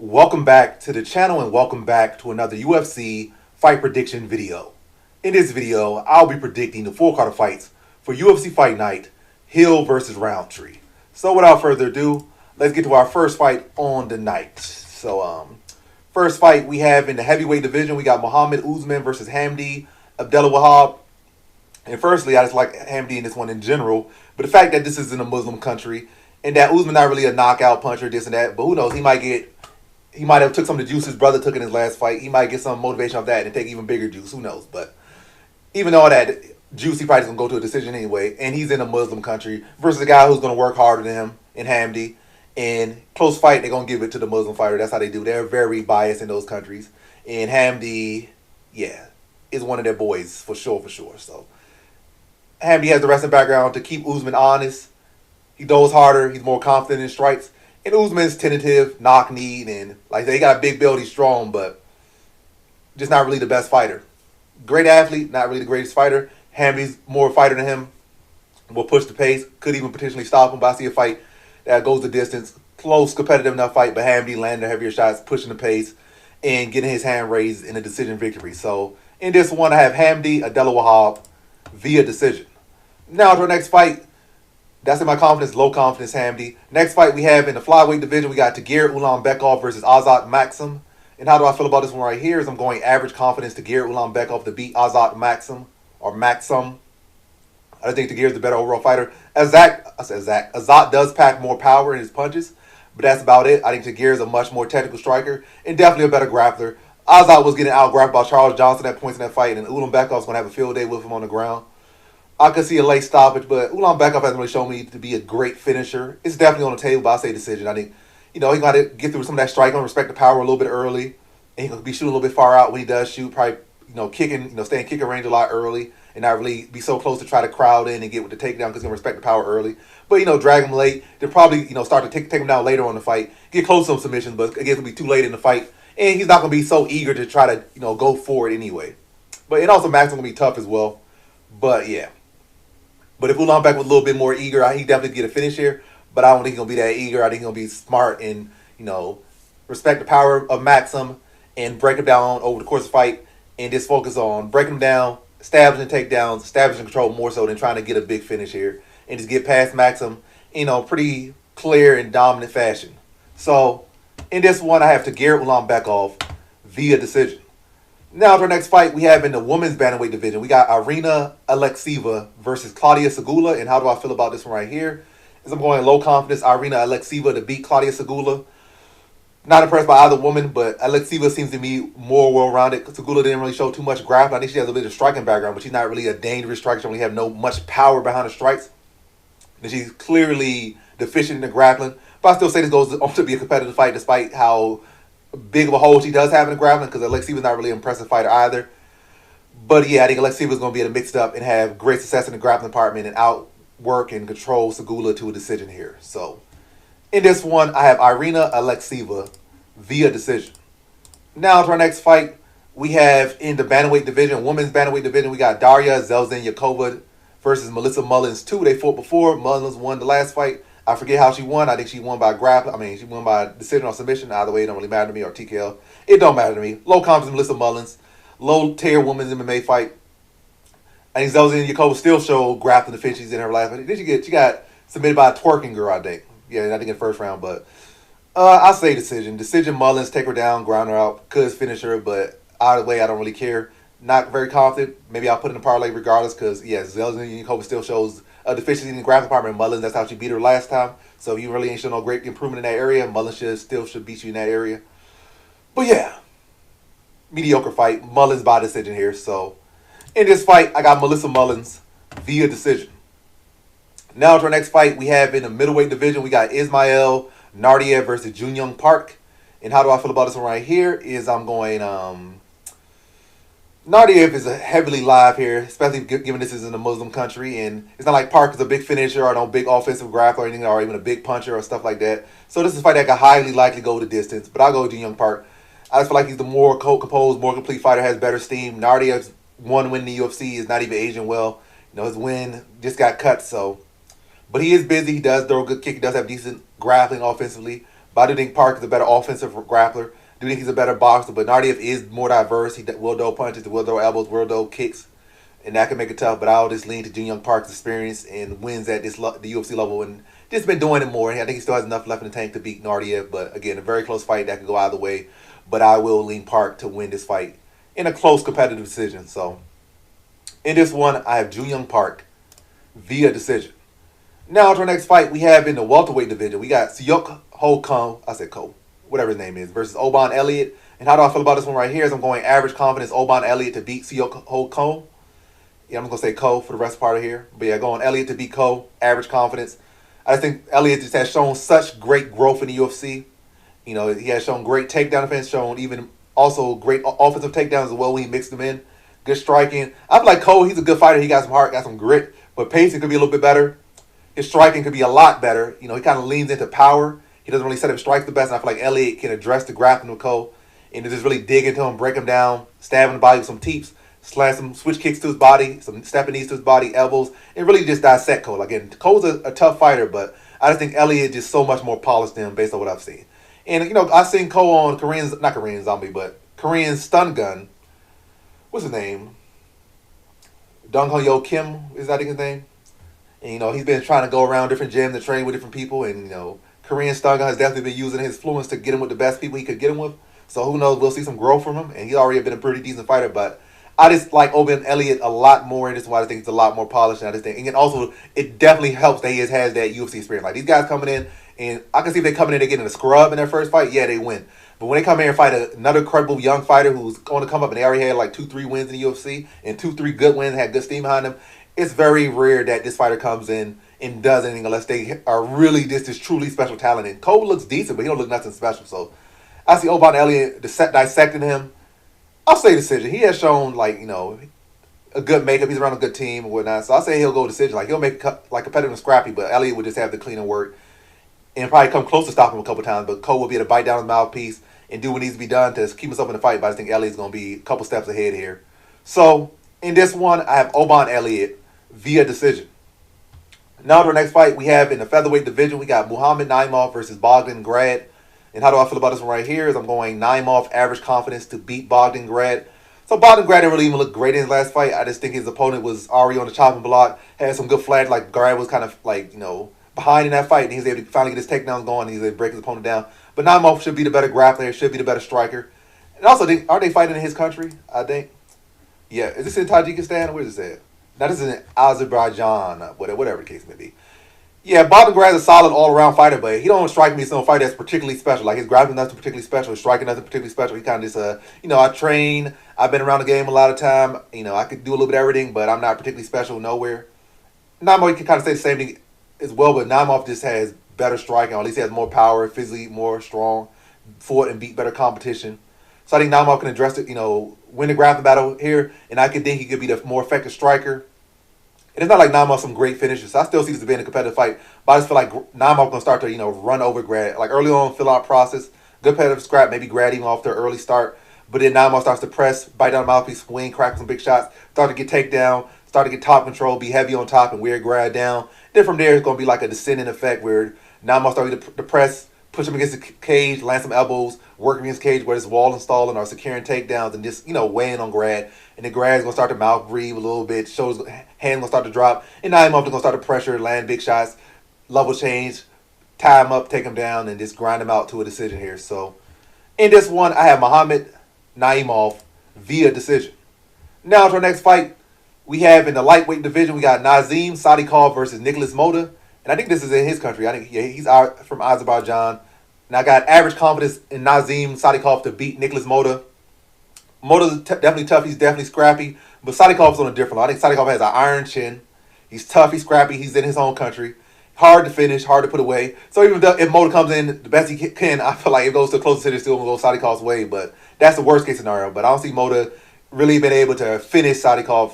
Welcome back to the channel and welcome back to another UFC fight prediction video. In this video, I'll be predicting the full card of fights for UFC Fight Night, Hill versus Rountree. So without further ado, let's get to our first fight on the night. First fight we have in the heavyweight division, we got Usman versus Hamdi Abdelwahab. And firstly, I just like Hamdi in this one in general, but the fact that this is in a Muslim country and that Usman not really a knockout puncher, this and that, but who knows, he might have took some of the juice his brother took in his last fight. He might get some motivation off that and take even bigger juice. Who knows? But even all that juice, he probably going to go to a decision anyway. And he's in a Muslim country versus a guy who's going to work harder than him in Hamdi. And close fight, they're going to give it to the Muslim fighter. That's how they do. They're very biased in those countries. And Hamdi, yeah, is one of their boys for sure. So Hamdi has the wrestling background to keep Usman honest. He goes harder. He's more confident in strikes. And Usman's tentative, knock-kneed, and like he got a big build, he's strong, but just not really the best fighter. Great athlete, not really the greatest fighter. Hamdi's more fighter than him, will push the pace, could even potentially stop him, but I see a fight that goes the distance. Close, competitive enough fight, but Hamdi landing the heavier shots, pushing the pace, and getting his hand raised in a decision victory. So in this one, I have Hamdi Abdelwahab via decision. Now to our next fight. That's in my confidence, low confidence, Hamdi. Next fight we have in the flyweight division, we got Ulanbekov versus Maksum. And how do I feel about this one right here? Is I'm going average confidence Ulanbekov to beat Maksum. I think is the better overall fighter. Azat does pack more power in his punches, but that's about it. I think is a much more technical striker and definitely a better grappler. Azat was getting out-grappled by Charles Johnson at points in that fight, and Ulanbekov's going to have a field day with him on the ground. I could see a late stoppage, but Ulanbekov hasn't really shown me to be a great finisher. It's definitely on the table, but I say decision. I think, he's got to get through some of that striking, respect the power a little bit early, and he's going to be shooting a little bit far out when he does shoot. Probably, kicking, stay in kicking range a lot early, and not really be so close to try to crowd in and get with the takedown because he's going to respect the power early. But drag him late. They'll probably start to take him down later on the fight, get close to some submissions, but again, it'll be too late in the fight, and he's not going to be so eager to try to go for it anyway. But and also Max going to be tough as well. But yeah. But if Ulanbekov was a little bit more eager, he definitely get a finish here. But I don't think he's going to be that eager. I think he's going to be smart and, respect the power of Maksum and break him down over the course of the fight and just focus on breaking him down, establishing takedowns, establishing control more so than trying to get a big finish here and just get past Maksum, pretty clear and dominant fashion. So in this one, I have Ulanbekov via decision. Now to our next fight we have in the women's bantamweight division. We got Alekseeva versus Claudia Sygula. And how do I feel about this one right here? Is I'm going low confidence Alekseeva to beat Claudia Sygula. Not impressed by either woman, but Alekseeva seems to be more well-rounded. Sygula didn't really show too much grappling. I think she has a bit of striking background, but she's not really a dangerous striker. She don't really have no much power behind her strikes. And she's clearly deficient in the grappling. But I still say this goes on to be a competitive fight despite how big of a hole she does have in the grappling, because Alekseeva's not really an impressive fighter either. But yeah, I think Alekseeva's going to be able to mix it up and have great success in the grappling department and outwork and control Sygula to a decision here. So in this one, I have Alekseeva via decision. Now to our next fight, we have in the bantamweight division, women's bantamweight division, we got Zhelezenyakova versus Melissa Mullins 2. They fought before. Mullins won the last fight. I forget how she won. I think she won by grappling. She won by decision or submission. Either way, it don't really matter to me, or TKO. It don't matter to me. Low confidence Melissa Mullins. Low tier women's MMA fight. I think Zhelezenyakova still showed grappling deficiencies in her last fight. Then she got submitted by a twerking girl, I think. Yeah, I think in the first round, but I'll say decision. Decision Mullins, take her down, ground her out, could finish her, but either way, I don't really care. Not very confident. Maybe I'll put in a parlay regardless because, yeah, Zhelezenyakova still shows a deficiency in the grappling department. Mullins, that's how she beat her last time. So you really ain't showing no great improvement in that area. Mullins still should beat you in that area. But yeah, mediocre fight. Mullins by decision here. So in this fight, I got Melissa Mullins via decision. Now to our next fight, we have in the middleweight division, we got Ismail Naurdiev versus Jun Park. And how do I feel about this one right here? Is I'm going Naurdiev is heavily live here, especially given this is in a Muslim country, and it's not like Park is a big finisher or no big offensive grappler or anything, or even a big puncher or stuff like that. So this is a fight that could highly likely go the distance, but I'll go with Jun Park. I just feel like he's the more composed, more complete fighter, has better steam. Naurdiev's one win in the UFC, is not even aging well. His win just got cut, so. But he is busy. He does throw a good kick. He does have decent grappling offensively. But I do think Park is a better offensive grappler. I do think he's a better boxer, but Naurdiev is more diverse. He will throw punches, will throw elbows, will throw kicks, and that can make it tough. But I'll just lean to Jun Young Park's experience and wins at the UFC level, and just been doing it more. I think he still has enough left in the tank to beat Naurdiev, but again, a very close fight that could go either way. But I will lean Park to win this fight in a close competitive decision. So in this one, I have Jun Young Park via decision. Now to our next fight, we have in the welterweight division, we got Sadykhov, I said Cole, whatever his name is, versus Oban Elliot. And how do I feel about this one right here? Is I'm going average confidence Oban Elliot to beat Sadykhov. Yeah, I'm going to say Cole for the rest part of here. But yeah, going Elliot to beat Cole, average confidence. I just think Elliot just has shown such great growth in the UFC. You know, he has shown great takedown defense, shown even also great offensive takedowns as well when he mixed them in. Good striking. I feel like Cole, he's a good fighter. He got some heart, got some grit. But pacing could be a little bit better. His striking could be a lot better. You know, he kind of leans into power. He doesn't really set up strikes the best. And I feel like Elliot can address the grappling with Cole and just really dig into him, break him down, stab him in the body with some teeps, slam some switch kicks to his body, some stepping knees to his body, elbows, and really just dissect Cole. Again, Cole's a tough fighter, but I just think Elliot is just so much more polished than him based on what I've seen. And, you know, I've seen Cole on not Korean Zombie, but Korean Stun Gun. What's his name? Dong Ho Yo Kim, is that his name? And, you know, he's been trying to go around different gyms and train with different people. And, you know, Korean Stun Gun has definitely been using his influence to get him with the best people he could get him with. So who knows, we'll see some growth from him. And he's already been a pretty decent fighter, but I just like Oban Elliot a lot more, and this is why I think it's a lot more polished. And I just think, and also, it definitely helps that he has that UFC experience. Like, these guys coming in, and I can see if they coming in, they getting a scrub in their first fight, yeah, they win. But when they come here and fight another credible young fighter who's going to come up and they already had like 2-3 wins in the UFC, and 2-3 good wins, had good steam behind them, it's very rare that this fighter comes in and does anything unless they are really this truly special talent. And Cole looks decent, but he don't look nothing special. So I see Oban Elliot dissecting him. I'll say decision. He has shown, like, you know, a good makeup. He's around a good team and whatnot. So I'll say he'll go decision. Like, he'll make like competitive and scrappy, but Elliot would just have the cleaner work and probably come close to stopping him a couple times. But Cole will be able to bite down his mouthpiece and do what needs to be done to keep himself in the fight. But I think Elliot's going to be a couple steps ahead here. So in this one, I have Oban Elliot via decision. Now to our next fight, we have in the featherweight division, we got Muhammad Naimov versus Bogdan Grad. And how do I feel about this one right here? Is I'm going Naimov average confidence to beat Bogdan Grad. So Bogdan Grad didn't really even look great in his last fight. I just think his opponent was already on the chopping block, had some good flags. Like, Grad was kind of like, you know, behind in that fight, and he was able to finally get his takedowns going, and he was able to break his opponent down. But Naimov should be the better grappler, should be the better striker. And also, aren't they fighting in his country, I think? Yeah, is this in Tajikistan? Where is this at? Now, this is in Azerbaijan, whatever the case may be. Yeah, Bogdan Grad is a solid all-around fighter, but he don't strike me as some fighter that's particularly special. Like, his grappling nothing particularly special, his striking nothing particularly special. He kind of just, you know, I train, I've been around the game a lot of time. You know, I could do a little bit of everything, but I'm not particularly special nowhere. Naimov, you can kind of say the same thing as well, but Naimov just has better striking, or at least he has more power, physically more strong, fought and beat better competition. So I think Naimov can address it, you know, win the grappling battle here, and I could think he could be the more effective striker. And it's not like Naimov some great finishes. So I still see this as being a competitive fight. But I just feel like Naimov going to start to, you know, run over Grad. Like, early on, fill out process, good competitive scrap, maybe Grad even off their early start. But then Naimov starts to press, bite down the mouthpiece, swing, crack some big shots, start to get takedown, start to get top control, be heavy on top and wear Grad down. Then from there, it's going to be like a descending effect where Naimov starts to press, push him against the cage, land some elbows, work against the cage where it's wall installing or securing takedowns and just, you know, weighing on Grad. And then Grad's going to start to mouth breathe a little bit, shoulders, hands going to start to drop. And Naimov is going to start to pressure, land big shots, level change, tie him up, take him down, and just grind him out to a decision here. So in this one, I have Muhammad Naimov via decision. Now to our next fight, we have in the lightweight division, we got Nazim Sadykhov versus Nicholas Motta. And I think this is in his country. I think he's from Azerbaijan. And I got average confidence in Nazim Sadykhov to beat Nicholas Motta. Motta's definitely tough. He's definitely scrappy. But Sadykhov's on a different level. I think Sadykhov has an iron chin. He's tough. He's scrappy. He's in his own country. Hard to finish. Hard to put away. So even if Motta comes in the best he can, I feel like it goes to a close decision, still going to go Sadykhov's way. But that's the worst case scenario. But I don't see Motta really been able to finish Sadykhov,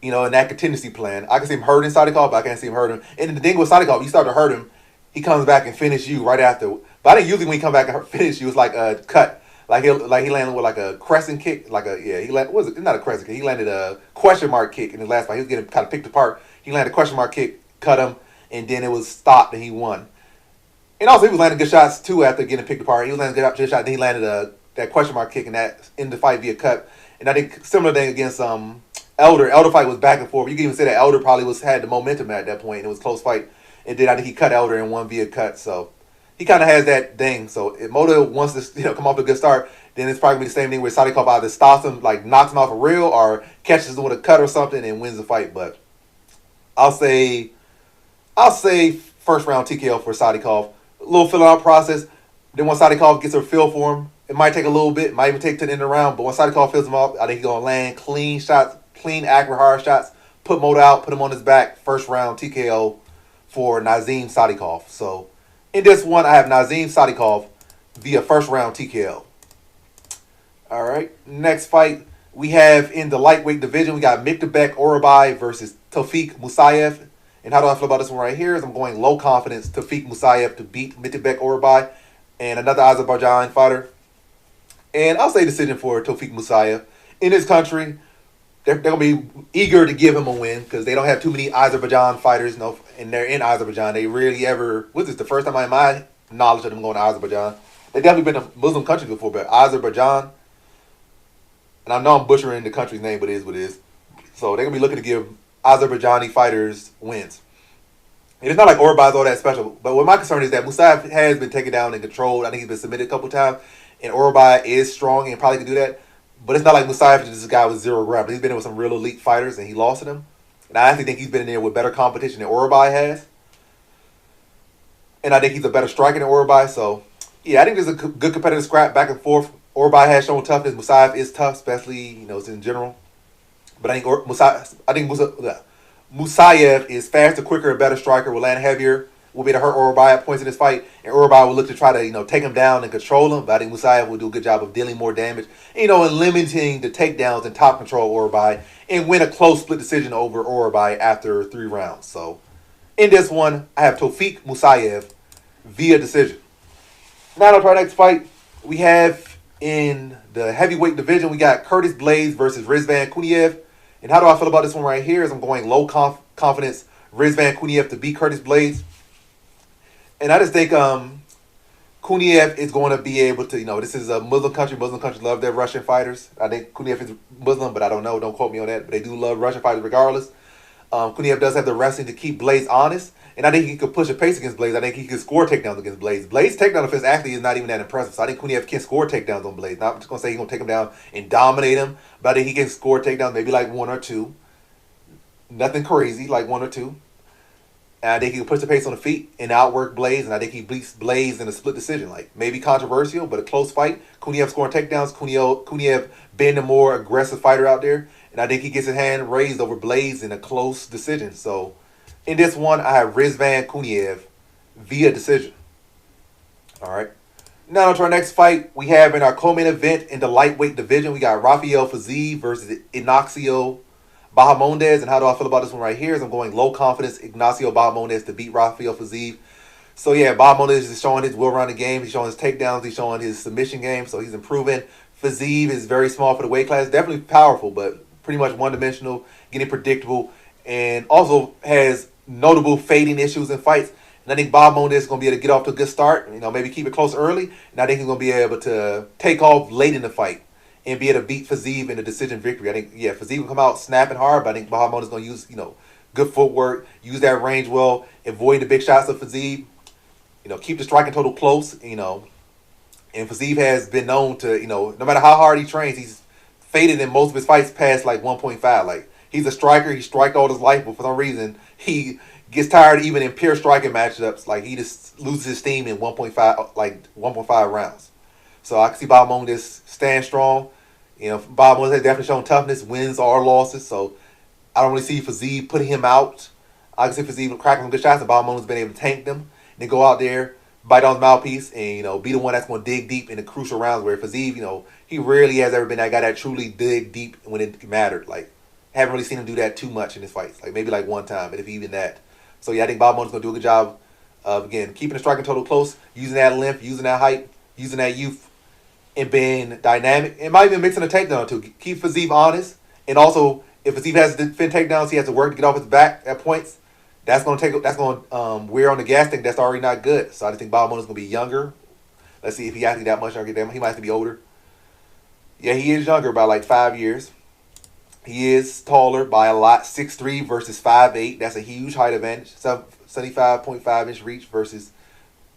you know, in that contingency plan. I can see him hurting Sadykhov, but I can't see him hurting him. And the thing with Sadykhov, you start to hurt him, he comes back and finish you right after. But I think usually when he come back and finish you, it's like a cut. Like he landed with like a crescent kick, not a crescent kick. He landed a question mark kick in his last fight. He was getting kind of picked apart. He landed a question mark kick, cut him, and then it was stopped and he won. And also, he was landing good shots, too, after getting picked apart. He was landing good shots, then he landed that question mark kick in the fight via cut. And I think similar thing against Elder. Elder fight was back and forth. You can even say that Elder probably had the momentum at that point. It was a close fight. And then I think he cut Elder and won via cut. So he kind of has that thing. So if Motta wants to come off to a good start, then it's probably going to be the same thing where Sadykhov either stops him, like knocks him off a real, or catches him with a cut or something and wins the fight. But I'll say first round TKO for Sadykhov. A little filling out process. Then once Sadykhov gets a feel for him, it might take a little bit, might even take to the end of the round. But once Sadykhov fills him up, I think he's going to land clean shots, clean, accurate, hard shots, put Motta out, put him on his back. First round TKO for Nazim Sadykhov. So in this one, I have Nazim Sadykhov via first round TKO. All right, next fight we have in the lightweight division, we got Miktabek Orolbai versus Tofik Musayev. And how do I feel about this one right here? Is I'm going low confidence Tofik Musayev to beat Miktabek Orolbai, and another Azerbaijan fighter. And I'll say decision for Tofik Musayev. In this country, they're going to be eager to give him a win because they don't have too many Azerbaijan fighters. No, and they're in Azerbaijan. They rarely ever, was this the first time in my knowledge of them going to Azerbaijan? They've definitely been to Muslim countries before, but Azerbaijan, and I know I'm butchering the country's name, but it is what it is. So they're going to be looking to give Azerbaijani fighters wins. And it's not like Orolbai's all that special, but what my concern is that Musayev has been taken down and controlled. I think he's been submitted a couple times, and Orolbai is strong and probably can do that. But it's not like Musayev is just a guy with zero ground. He's been in with some real elite fighters, and he lost to them. And I actually think he's been in there with better competition than Orolbai has. And I think he's a better striker than Orolbai. So, yeah, I think there's a good competitive scrap back and forth. Orolbai has shown toughness. Musayev is tough, especially, in general. But I think Musayev is faster, quicker, a better striker, will land heavier, will be able to hurt Orolbai at points in this fight, and Orolbai will look to try to, take him down and control him, but I think Musayev will do a good job of dealing more damage, and limiting the takedowns and top control of Orolbai, and win a close split decision over Orolbai after 3 rounds. So, in this one, I have Tofik Musayev via decision. Now, on to our next fight, we have in the heavyweight division, we got Curtis Blaydes versus Rizvan Kuniev. And how do I feel about this one right here? Is I'm going low confidence Rizvan Kuniev to beat Curtis Blaydes. And I just think Kuniev is going to be able to, this is a Muslim country. Muslim countries love their Russian fighters. I think Kuniev is Muslim, but I don't know. Don't quote me on that. But they do love Russian fighters regardless. Kuniev does have the wrestling to keep Blaydes honest. And I think he could push a pace against Blaydes. I think he could score takedowns against Blaydes. Blaydes' takedown offense actually is not even that impressive. So I think Kuniev can score takedowns on Blaydes. Not just going to say he's going to take him down and dominate him. But I think he can score takedowns, maybe like 1 or 2. Nothing crazy, like 1 or 2. And I think he can push the pace on the feet and outwork Blaydes. And I think he beats Blaydes in a split decision. Like maybe controversial, but a close fight. Kuniev scoring takedowns. Kuniev being the more aggressive fighter out there. And I think he gets his hand raised over Blaydes in a close decision. So in this one, I have Rizvan Kuniev via decision. All right. Now to our next fight, we have in our co-main event in the lightweight division, we got Rafael Fizev versus Ignacio Bahamondes. And how do I feel about this one right here? Is I'm going low confidence Ignacio Bahamondes to beat Rafael Fizev. So yeah, Bahamondes is showing his will around the game. He's showing his takedowns. He's showing his submission game. So he's improving. Fizev is very small for the weight class. Definitely powerful, but pretty much one-dimensional, getting predictable, and also has notable fading issues in fights. And I think Bahamondes is going to be able to get off to a good start, maybe keep it close early. And I think he's going to be able to take off late in the fight and be able to beat Fizev in a decision victory. I think, Fizev will come out snapping hard, but I think Bahamondes is going to use, good footwork, use that range well, avoid the big shots of Fizev, keep the striking total close, And Fizev has been known to, no matter how hard he trains, he's faded in most of his fights past like 1.5. Like, he's a striker. He striked all his life, but for some reason, he gets tired even in pure striking matchups. Like, he just loses his steam in 1.5 rounds. So I can see Bahamondes stand strong. Bahamondes has definitely shown toughness, wins or losses. So I don't really see Fizev putting him out. I can see Fizev cracking some good shots, and Bahamondes been able to tank them. And then go out there, bite on his mouthpiece, and be the one that's going to dig deep in the crucial rounds. Where Fizev, he rarely has ever been that guy that truly dig deep when it mattered. Like, haven't really seen him do that too much in his fights. Like, maybe like one time, but if even that. So yeah, I think Bahamondes is going to do a good job of, again, keeping the striking total close, using that length, using that height, using that youth, and being dynamic. And might even mixing a takedown too. Keep Fizev honest, and also if Fizev has to defend takedowns, he has to work to get off his back at points. That's going to wear on the gas tank that's already not good. So I just think Bahamondes is going to be younger. Let's see if he actually that much younger. He might have to be older. Yeah, he is younger by like 5 years. He is taller by a lot, 6'3" versus 5'8". That's a huge height advantage. 75.5-inch reach versus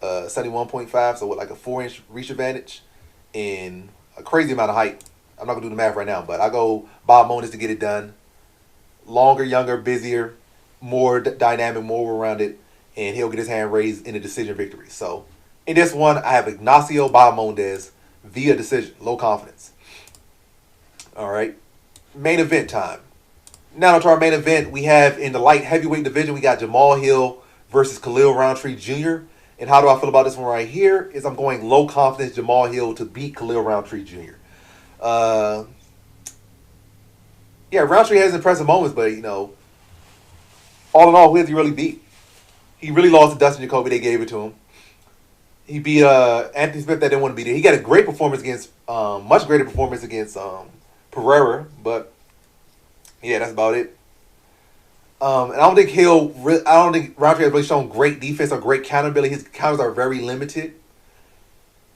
71.5. So what, like a 4-inch reach advantage and a crazy amount of height. I'm not going to do the math right now, but I go Bahamondes to get it done. Longer, younger, busier, more dynamic, more well-rounded, and he'll get his hand raised in a decision victory. So in this one, I have Ignacio Bahamondes via decision, low confidence. All right. Main event time. Now to our main event, we have in the light heavyweight division, we got Jamahal Hill versus Khalil Rountree Jr. And how do I feel about this one right here? Is I'm going low confidence Jamahal Hill to beat Khalil Rountree Jr. Yeah, Rountree has impressive moments, but all in all, who has he really beat? He really lost to Dustin Jacoby. They gave it to him. He beat Anthony Smith that didn't want to beat him. He got a great performance against, much greater performance against Pereira, but yeah, that's about it. And I don't think Rountree has really shown great defense or great counterability. His counters are very limited,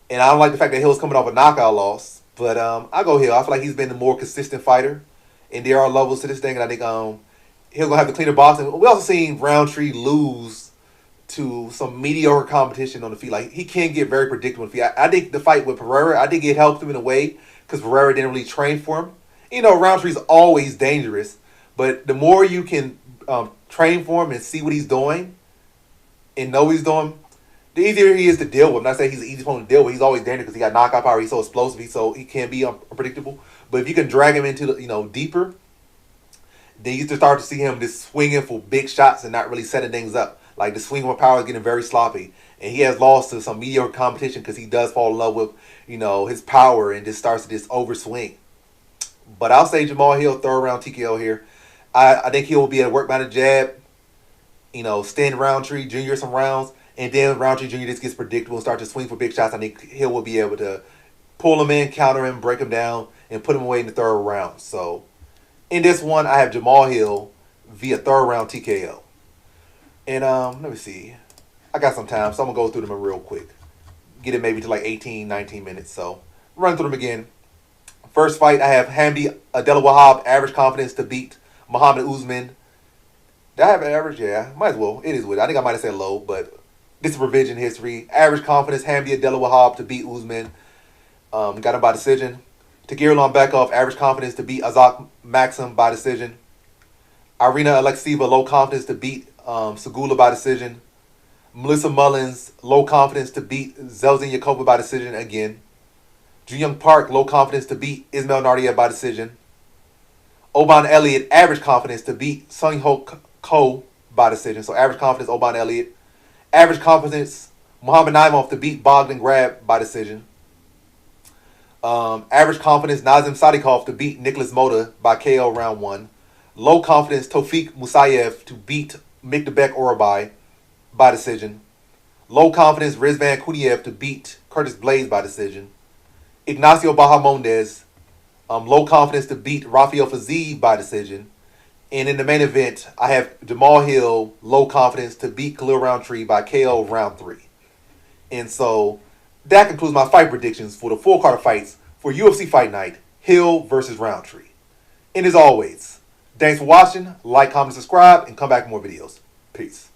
and I don't like the fact that Hill's coming off a knockout loss. But I go Hill. I feel like he's been the more consistent fighter, and there are levels to this thing. And I think Hill gonna have to clean the boxing. We also seen Rountree lose to some mediocre competition on the feet. Like he can get very predictable on the feet. I think the fight with Pereira, I think it helped him in a way because Pereira didn't really train for him. Rountree's always dangerous, but the more you can train for him and see what he's doing and know what he's doing, the easier he is to deal with. I'm not saying he's the easiest opponent to deal with. He's always dangerous because he got knockout power. He's so explosive. He can be unpredictable. But if you can drag him into deeper, then you start to see him just swinging for big shots and not really setting things up. Like the swing with power is getting very sloppy, and he has lost to some mediocre competition because he does fall in love with his power and just starts to just overswing. But I'll say Jamahal Hill, third round TKO here. I think he will be able to work by the jab, stand Rountree Jr. some rounds, and then Rountree Jr. just gets predictable and starts to swing for big shots. I think Hill will be able to pull him in, counter him, break him down, and put him away in the third round. So in this one, I have Jamahal Hill via third round TKO. And let me see. I got some time, so I'm going to go through them real quick. Get it maybe to like 18, 19 minutes. So run through them again. First fight, I have Hamdi Abdelwahab, average confidence to beat Muhammad Usman. Did I have an average? Yeah, might as well. It is what I think I might have said low, but this is revision history. Average confidence, Hamdi Abdelwahab to beat Usman. Got him by decision. Tagir Ulanbekov, average confidence to beat Maksum by decision. Irina Alekseeva, low confidence to beat Sygula by decision. Melissa Mullins, low confidence to beat Zhelezenyakova by decision again. Jooyoung Park, low confidence to beat Ismail Naurdiev by decision. Oban Elliot, average confidence to beat Sadykhov by decision. So average confidence, Oban Elliot. Average confidence, Muhammad Naimov to beat Grad by decision. Average confidence, Nazim Sadykhov to beat Nicholas Motta by KO round 1. Low confidence, Tofik Musayev to beat Mikdebek Orolbai by decision. Low confidence, Rizvan Kuniev to beat Curtis Blaydes by decision. Ignacio Bahamondes, low confidence to beat Rafael Fizev by decision. And in the main event, I have Jamahal Hill, low confidence to beat Khalil Rountree by KO round 3. And so that concludes my fight predictions for the full card of fights for UFC Fight Night, Hill versus Rountree. And as always, thanks for watching. Like, comment, subscribe, and come back for more videos. Peace.